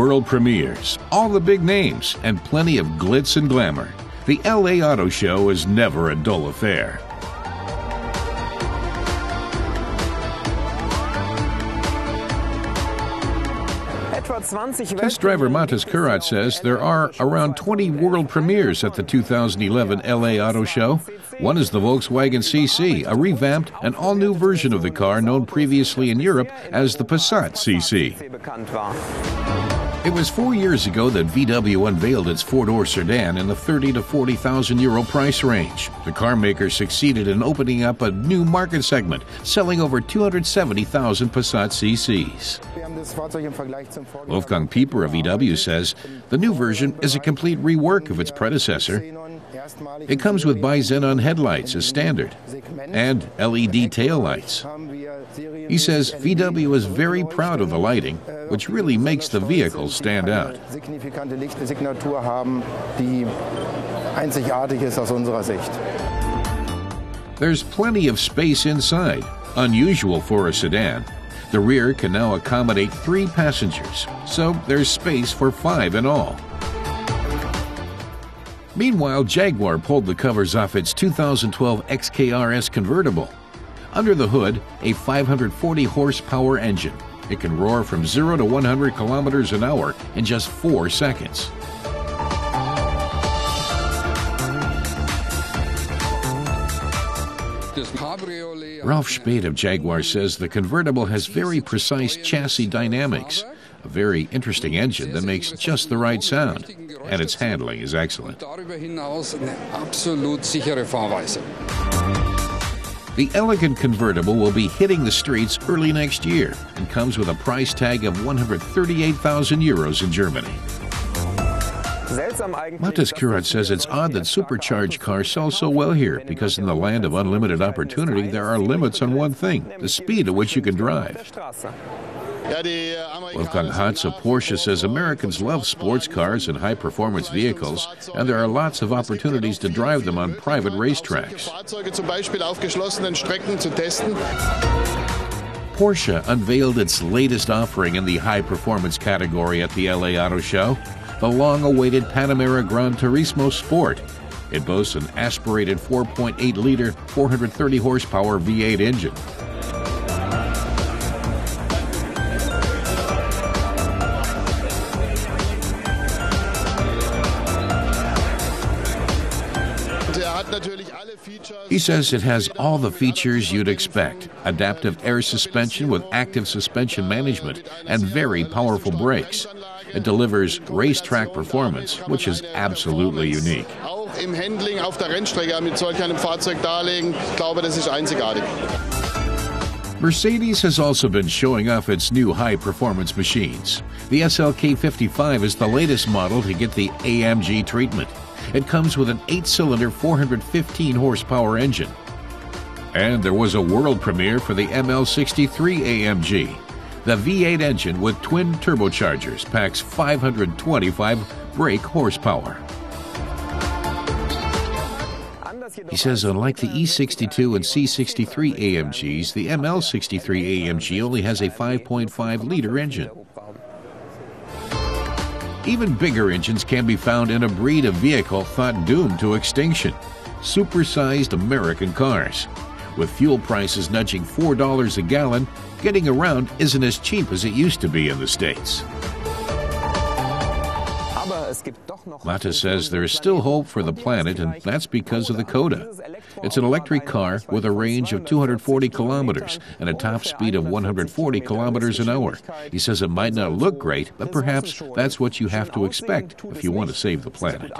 world premieres, all the big names, and plenty of glitz and glamour. The LA Auto Show is never a dull affair. Test driver Matas Kurat says there are around 20 world premieres at the 2011 LA Auto Show. One is the Volkswagen CC, a revamped and all-new version of the car known previously in Europe as the Passat CC. It was 4 years ago that VW unveiled its four-door sedan in the 30 to 40,000 euro price range. The car maker succeeded in opening up a new market segment, selling over 270,000 Passat CCs. Wolfgang Pieper of VW says the new version is a complete rework of its predecessor. It comes with bi-xenon headlights as standard and LED taillights. He says VW is very proud of the lighting, which really makes the vehicle stand out. There's plenty of space inside, unusual for a sedan. The rear can now accommodate 3 passengers, so there's space for 5 in all. Meanwhile, Jaguar pulled the covers off its 2012 XKRS convertible. Under the hood, a 540 horsepower engine. It can roar from 0 to 100 kilometers an hour in just 4 seconds. Ralph Spade of Jaguar says the convertible has very precise chassis dynamics, a very interesting engine that makes just the right sound, and its handling is excellent. The elegant convertible will be hitting the streets early next year and comes with a price tag of 138,000 euros in Germany. Matas Kurat says it's odd that supercharged cars sell so well here because in the land of unlimited opportunity there are limits on one thing, the speed at which you can drive. Wolfgang Hatz of Porsche says Americans love sports cars and high-performance vehicles, and there are lots of opportunities to drive them on private racetracks. Porsche unveiled its latest offering in the high-performance category at the LA Auto Show, the long-awaited Panamera Gran Turismo Sport. It boasts an aspirated 4.8-liter, 430-horsepower V8 engine. He says it has all the features you'd expect: adaptive air suspension with active suspension management and very powerful brakes. It delivers racetrack performance, which is absolutely unique. Mercedes has also been showing off its new high-performance machines. The SLK 55 is the latest model to get the AMG treatment. It comes with an 8-cylinder, 415-horsepower engine. And there was a world premiere for the ML63 AMG. The V8 engine with twin turbochargers packs 525 brake horsepower. He says unlike the E62 and C63 AMGs, the ML63 AMG only has a 5.5-liter engine. Even bigger engines can be found in a breed of vehicle thought doomed to extinction: supersized American cars. With fuel prices nudging $4 a gallon, getting around isn't as cheap as it used to be in the States. Matas says there is still hope for the planet, and that's because of the Coda. It's an electric car with a range of 240 kilometers and a top speed of 140 kilometers an hour. He says it might not look great, but perhaps that's what you have to expect if you want to save the planet.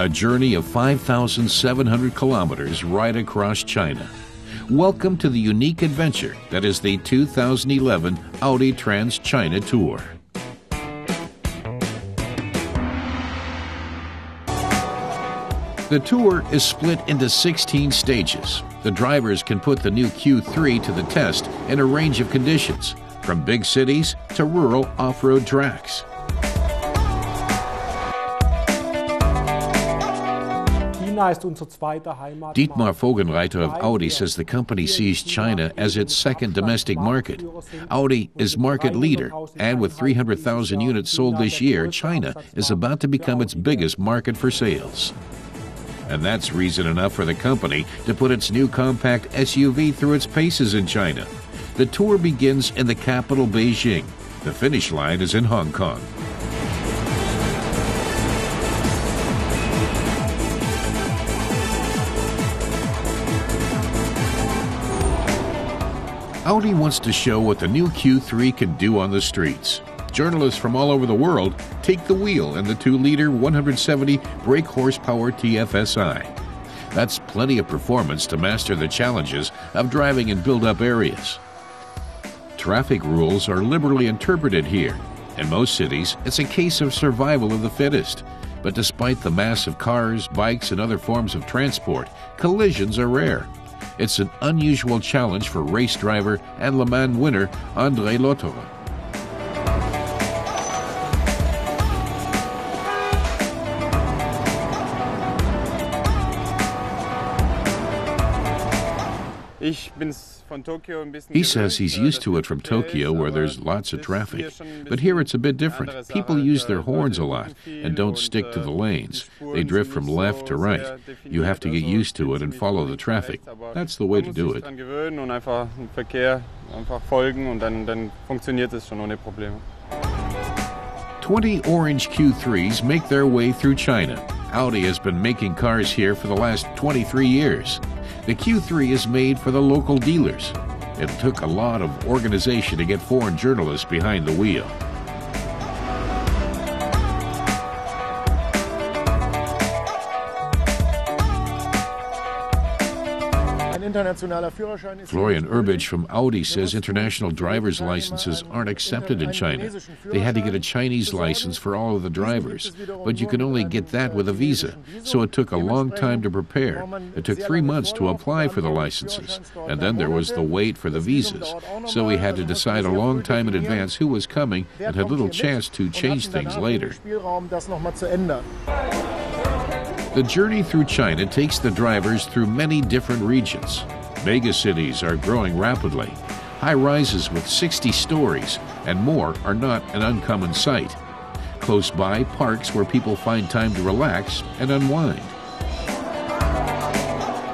A journey of 5,700 kilometers right across China. Welcome to the unique adventure that is the 2011 Audi Trans-China Tour. The tour is split into 16 stages. The drivers can put the new Q3 to the test in a range of conditions, from big cities to rural off-road tracks. Dietmar Vogenreiter of Audi says the company sees China as its second domestic market. Audi is market leader, and with 300,000 units sold this year, China is about to become its biggest market for sales. And that's reason enough for the company to put its new compact SUV through its paces in China. The tour begins in the capital, Beijing. The finish line is in Hong Kong. Audi wants to show what the new Q3 can do on the streets. Journalists from all over the world take the wheel in the 2-liter 170 brake horsepower TFSI. That's plenty of performance to master the challenges of driving in built-up areas. Traffic rules are liberally interpreted here. In most cities, it's a case of survival of the fittest. But despite the mass of cars, bikes, and other forms of transport, collisions are rare. It's an unusual challenge for race driver and Le Mans winner André Lotterer. He says he's used to it from Tokyo, where there's lots of traffic. But here it's a bit different. People use their horns a lot and don't stick to the lanes. They drift from left to right. You have to get used to it and follow the traffic. That's the way to do it. 20 orange Q3s make their way through China. Audi has been making cars here for the last 23 years. The Q3 is made for the local dealers. It took a lot of organization to get foreign journalists behind the wheel. Florian Urbich from Audi says international driver's licenses aren't accepted in China. They had to get a Chinese license for all of the drivers, but you can only get that with a visa, so it took a long time to prepare. It took 3 months to apply for the licenses, and then there was the wait for the visas, so we had to decide a long time in advance who was coming and had little chance to change things later. The journey through China takes the drivers through many different regions. Mega cities are growing rapidly. High-rises with 60 stories and more are not an uncommon sight. Close by, parks where people find time to relax and unwind.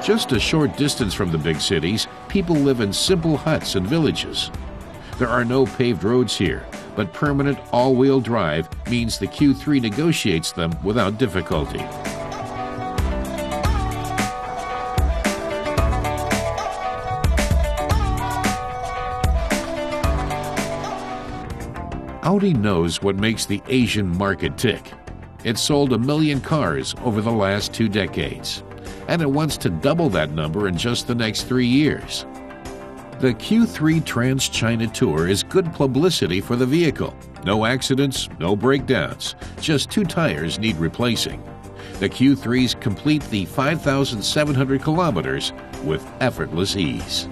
Just a short distance from the big cities, people live in simple huts and villages. There are no paved roads here, but permanent all-wheel drive means the Q3 negotiates them without difficulty. Audi knows what makes the Asian market tick. It sold 1 million cars over the last 2 decades, and it wants to double that number in just the next 3 years. The Q3 Trans-China Tour is good publicity for the vehicle. No accidents, no breakdowns, just 2 tires need replacing. The Q3s complete the 5,700 kilometers with effortless ease.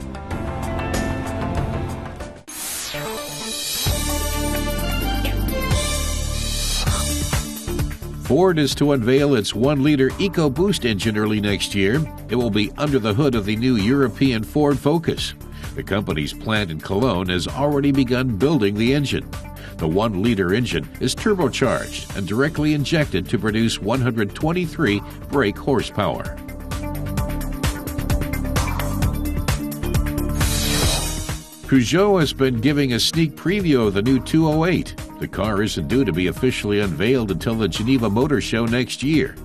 Ford is to unveil its 1-liter EcoBoost engine early next year. It will be under the hood of the new European Ford Focus. The company's plant in Cologne has already begun building the engine. The 1-liter engine is turbocharged and directly injected to produce 123 brake horsepower. Peugeot has been giving a sneak preview of the new 208. The car isn't due to be officially unveiled until the Geneva Motor Show next year.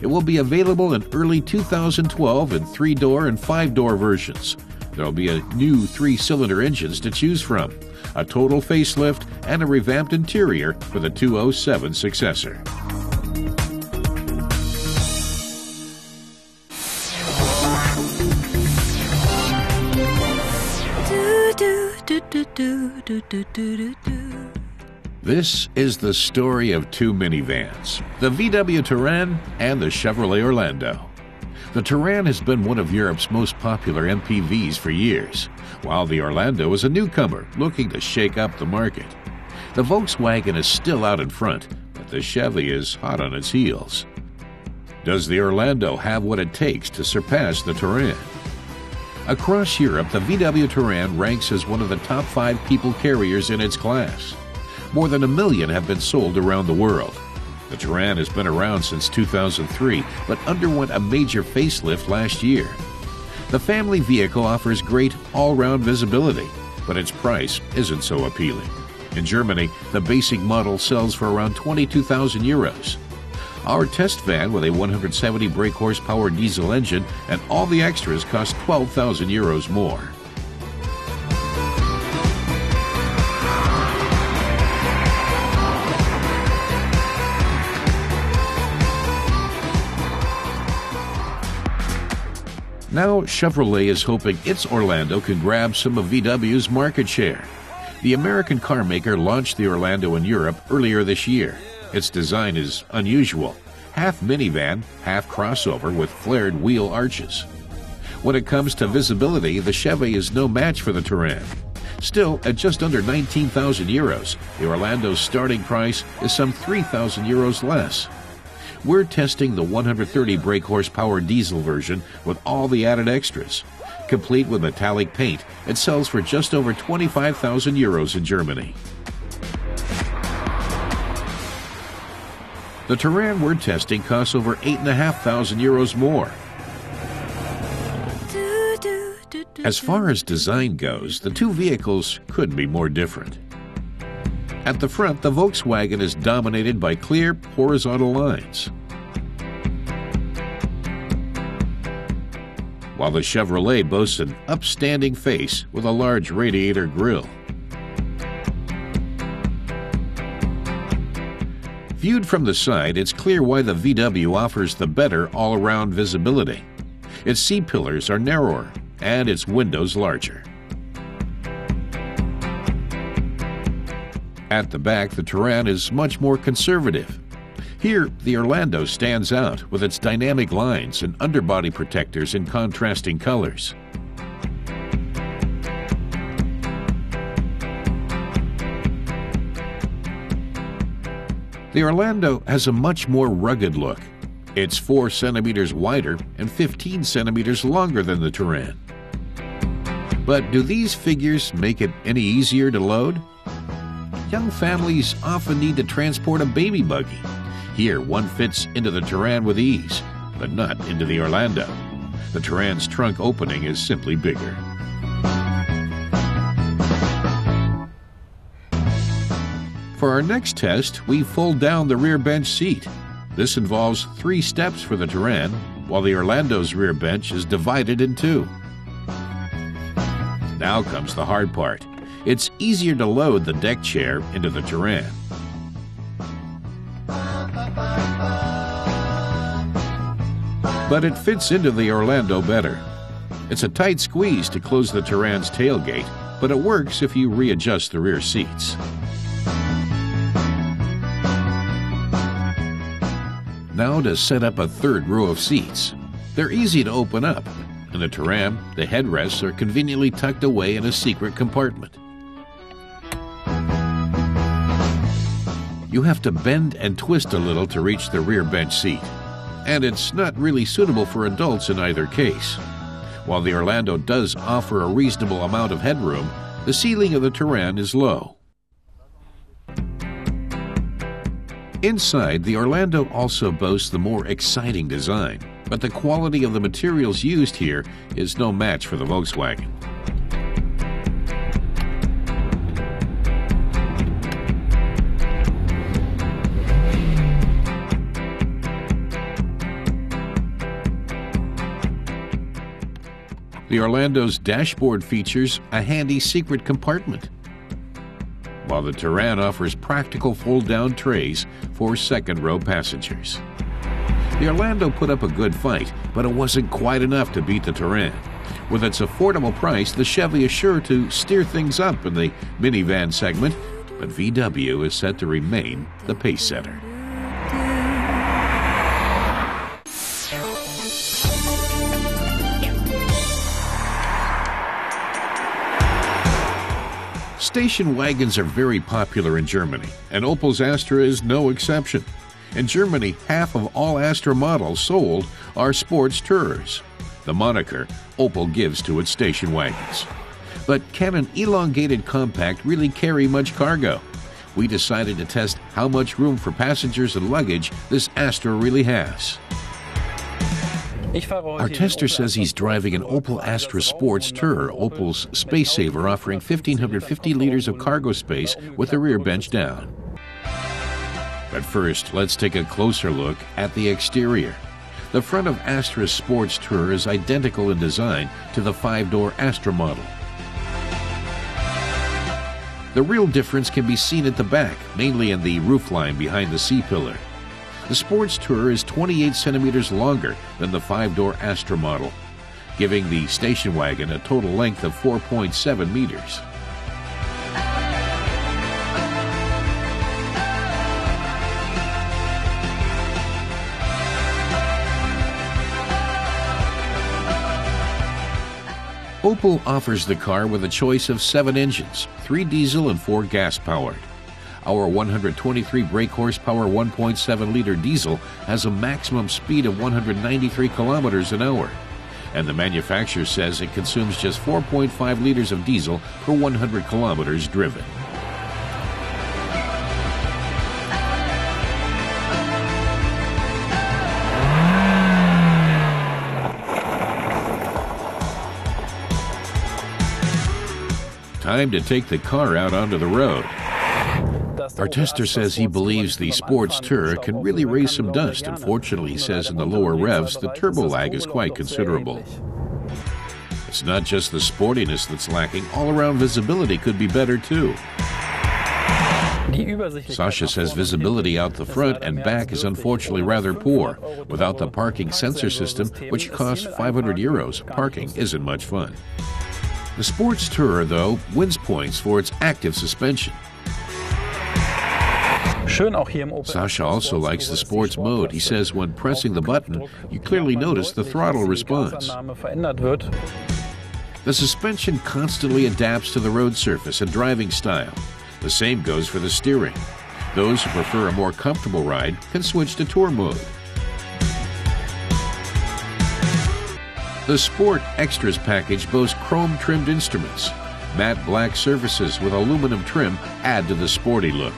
It will be available in early 2012 in 3-door and 5-door versions. There will be a new 3-cylinder engines to choose from, a total facelift, and a revamped interior for the 207 successor. This is the story of 2 minivans, the VW Touran and the Chevrolet Orlando. The Touran has been one of Europe's most popular MPVs for years, while the Orlando is a newcomer looking to shake up the market. The Volkswagen is still out in front, but the Chevy is hot on its heels. Does the Orlando have what it takes to surpass the Touran? Across Europe, the VW Touran ranks as one of the top 5 people carriers in its class. More than 1 million have been sold around the world. The Touran has been around since 2003, but underwent a major facelift last year. The family vehicle offers great all-round visibility, but its price isn't so appealing. In Germany, the basic model sells for around 22,000 euros. Our test van with a 170 brake horsepower diesel engine and all the extras cost 12,000 euros more. Now Chevrolet is hoping its Orlando can grab some of VW's market share. The American car maker launched the Orlando in Europe earlier this year. Its design is unusual, half minivan, half crossover with flared wheel arches. When it comes to visibility, the Chevy is no match for the Touran. Still, at just under 19,000 euros, the Orlando's starting price is some 3,000 euros less. We're testing the 130 brake horsepower diesel version with all the added extras. Complete with metallic paint, it sells for just over 25,000 euros in Germany. The Touran we're testing costs over 8,500 euros more. As far as design goes, the two vehicles couldn't be more different. At the front, the Volkswagen is dominated by clear, horizontal lines, while the Chevrolet boasts an upstanding face with a large radiator grille. Viewed from the side, it's clear why the VW offers the better all-around visibility. Its C-pillars are narrower, and its windows larger. At the back, the Touran is much more conservative. Here, the Orlando stands out with its dynamic lines and underbody protectors in contrasting colors. The Orlando has a much more rugged look. It's 4 centimeters wider and 15 centimeters longer than the Touran. But do these figures make it any easier to load? Young families often need to transport a baby buggy. Here, one fits into the Touran with ease, but not into the Orlando. The Touran's trunk opening is simply bigger. For our next test, we fold down the rear bench seat. This involves 3 steps for the Touran, while the Orlando's rear bench is divided in 2. Now comes the hard part. It's easier to load the deck chair into the Touran. But it fits into the Orlando better. It's a tight squeeze to close the Touran's tailgate, but it works if you readjust the rear seats. Now to set up a 3rd row of seats. They're easy to open up. In the Touran, the headrests are conveniently tucked away in a secret compartment. You have to bend and twist a little to reach the rear bench seat, and it's not really suitable for adults in either case. While the Orlando does offer a reasonable amount of headroom, the ceiling of the Touran is low. Inside, the Orlando also boasts the more exciting design, but the quality of the materials used here is no match for the Volkswagen. The Orlando's dashboard features a handy secret compartment, while the Touran offers practical fold-down trays for 2nd-row passengers. The Orlando put up a good fight, but it wasn't quite enough to beat the Touran. With its affordable price, the Chevy is sure to steer things up in the minivan segment, but VW is set to remain the pacesetter. Station wagons are very popular in Germany, and Opel's Astra is no exception. In Germany, half of all Astra models sold are sports tourers, the moniker Opel gives to its station wagons. But can an elongated compact really carry much cargo? We decided to test how much room for passengers and luggage this Astra really has. Our tester says he's driving an Opel Astra Sports Tourer, Opel's space saver, offering 1,550 liters of cargo space with the rear bench down. But first, let's take a closer look at the exterior. The front of Astra's Sports Tourer is identical in design to the 5-door Astra model. The real difference can be seen at the back, mainly in the roofline behind the C-pillar. The Sports Tourer is 28 centimeters longer than the 5-door Astra model, giving the station wagon a total length of 4.7 meters. Opel offers the car with a choice of 7 engines, 3 diesel and 4 gas-powered. Our 123 brake horsepower 1.7-liter diesel has a maximum speed of 193 kilometers an hour, and the manufacturer says it consumes just 4.5 liters of diesel per 100 kilometers driven. Time to take the car out onto the road. Our tester says he believes the Sports Tourer can really raise some dust. Unfortunately, he says in the lower revs, the turbo lag is quite considerable. It's not just the sportiness that's lacking, all-around visibility could be better too. Sasha says visibility out the front and back is unfortunately rather poor. Without the parking sensor system, which costs 500 euros, parking isn't much fun. The Sports Tourer, though, wins points for its active suspension. Sasha also likes the sports mode. He says when pressing the button, you clearly notice the throttle response. The suspension constantly adapts to the road surface and driving style. The same goes for the steering. Those who prefer a more comfortable ride can switch to Tour mode. The Sport Extras package boasts chrome-trimmed instruments. Matte black surfaces with aluminum trim add to the sporty look.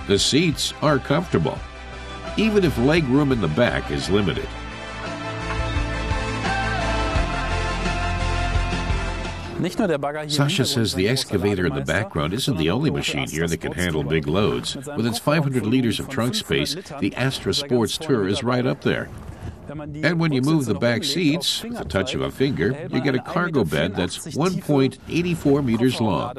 The seats are comfortable, even if leg room in the back is limited. Sasha says the excavator in the background isn't the only machine here that can handle big loads. With its 500 liters of trunk space, the Astra Sports Tourer is right up there. And when you move the back seats, with the touch of a finger, you get a cargo bed that's 1.84 meters long.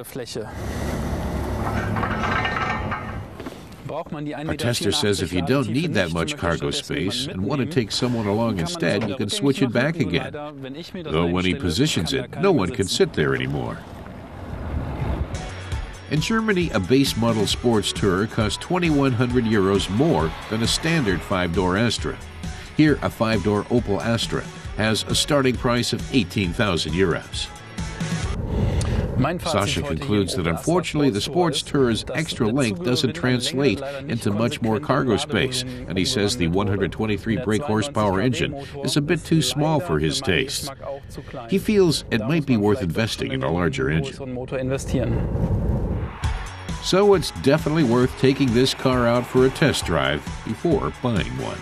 Our tester says if you don't need that much cargo space and want to take someone along instead, you can switch it back again. Though when he positions it, no one can sit there anymore. In Germany, a base model Sports Tourer costs 2,100 euros more than a standard 5-door Astra. Here, a 5-door Opel Astra has a starting price of 18,000 euros. Sasha concludes that unfortunately the Sports Tourer's extra length doesn't translate into much more cargo space, and he says the 123 brake horsepower engine is a bit too small for his taste. He feels it might be worth investing in a larger engine. So it's definitely worth taking this car out for a test drive before buying one.